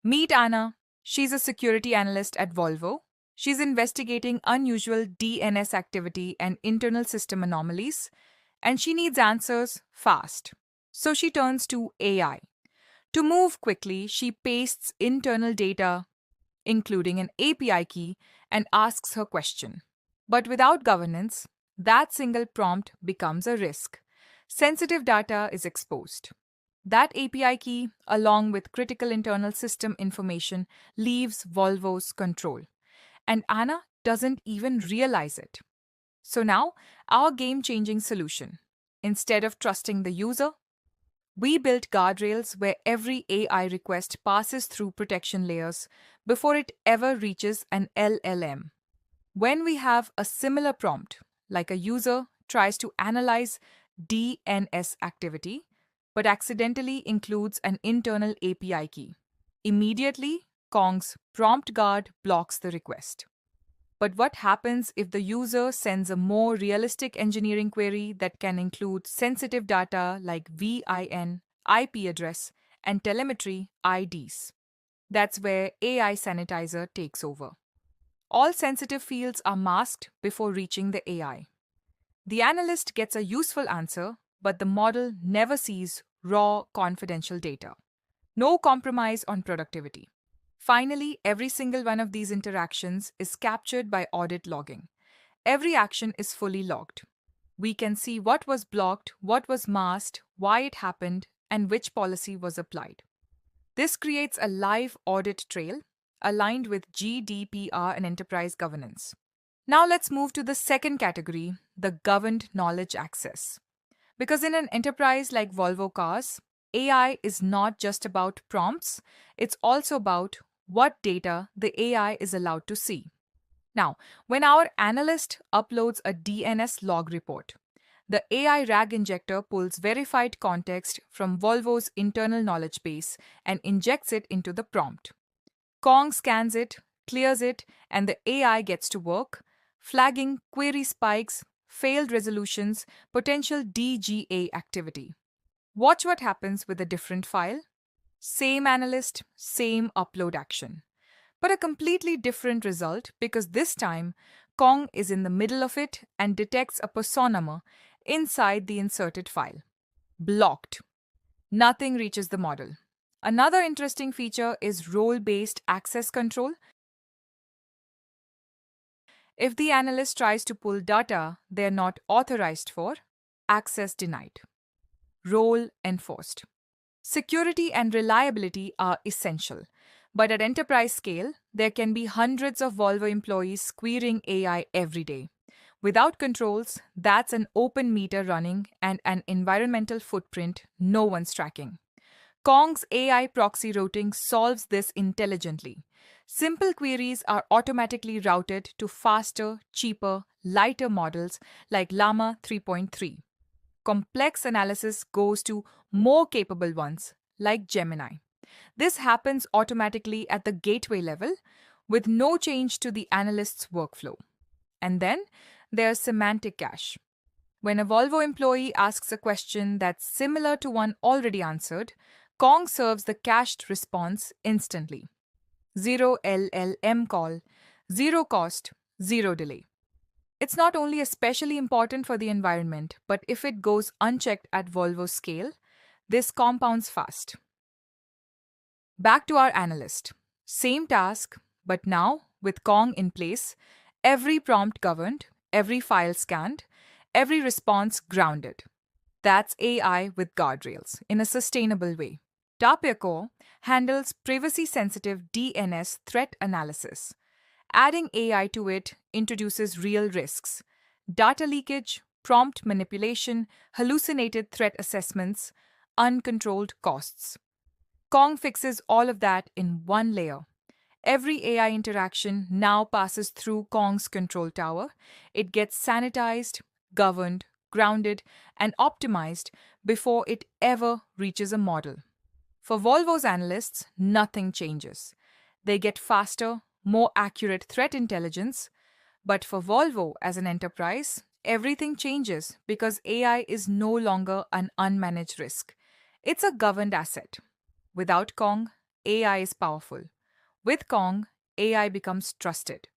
Meet Anna. She's a security analyst at Volvo. She's investigating unusual DNS activity and internal system anomalies, and she needs answers fast. So she turns to AI. To move quickly, she pastes internal data, including an API key, and asks her question. But without governance, that single prompt becomes a risk. Sensitive data is exposed. That API key, along with critical internal system information, leaves Volvo's control. And Anna doesn't even realize it. So now, our game changing solution. Instead of trusting the user, we built guardrails where every AI request passes through protection layers before it ever reaches an LLM. When we have a similar prompt, like a user tries to analyze DNS activity, but accidentally includes an internal API key, immediately Kong's prompt guard blocks the request. But what happens if the user sends a more realistic engineering query that can include sensitive data like VIN, IP address, and telemetry IDs? That's where AI Sanitizer takes over. All sensitive fields are masked before reaching the AI. The analyst gets a useful answer, but the model never sees raw, confidential data. No compromise on productivity. Finally, every single one of these interactions is captured by audit logging. Every action is fully logged. We can see what was blocked, what was masked, why it happened, and which policy was applied. This creates a live audit trail aligned with GDPR and enterprise governance. Now let's move to the second category, the governed knowledge access. Because in an enterprise like Volvo Cars, AI is not just about prompts, it's also about what data the AI is allowed to see. Now, when our analyst uploads a DNS log report, the AI RAG injector pulls verified context from Volvo's internal knowledge base and injects it into the prompt. Kong scans it, clears it, and the AI gets to work, flagging query spikes, failed resolutions, potential DGA activity. Watch what happens with a different file. Same analyst, same upload action. But a completely different result because this time, Kong is in the middle of it and detects a persona inside the inserted file. Blocked. Nothing reaches the model. Another interesting feature is role-based access control. If the analyst tries to pull data they're not authorized for, access denied. Role enforced. Security and reliability are essential, but at enterprise scale, there can be hundreds of Volvo employees querying AI every day. Without controls, that's an open meter running and an environmental footprint no one's tracking. Kong's AI proxy routing solves this intelligently. Simple queries are automatically routed to faster, cheaper, lighter models like Llama 3.3. Complex analysis goes to more capable ones like Gemini. This happens automatically at the gateway level with no change to the analyst's workflow. And then there's semantic cache. When a Volvo employee asks a question that's similar to one already answered, Kong serves the cached response instantly. Zero LLM call, zero cost, zero delay. It's not only especially important for the environment, but if it goes unchecked at Volvo scale, this compounds fast. Back to our analyst. Same task, but now, with Kong in place, every prompt governed, every file scanned, every response grounded. That's AI with guardrails in a sustainable way. Tapir handles privacy-sensitive DNS threat analysis. Adding AI to it introduces real risks: data leakage, prompt manipulation, hallucinated threat assessments, uncontrolled costs. Kong fixes all of that in one layer. Every AI interaction now passes through Kong's control tower. It gets sanitized, governed, grounded, and optimized before it ever reaches a model. For Volvo's analysts, nothing changes. They get faster, more accurate threat intelligence. But for Volvo as an enterprise, everything changes because AI is no longer an unmanaged risk. It's a governed asset. Without Kong, AI is powerful. With Kong, AI becomes trusted.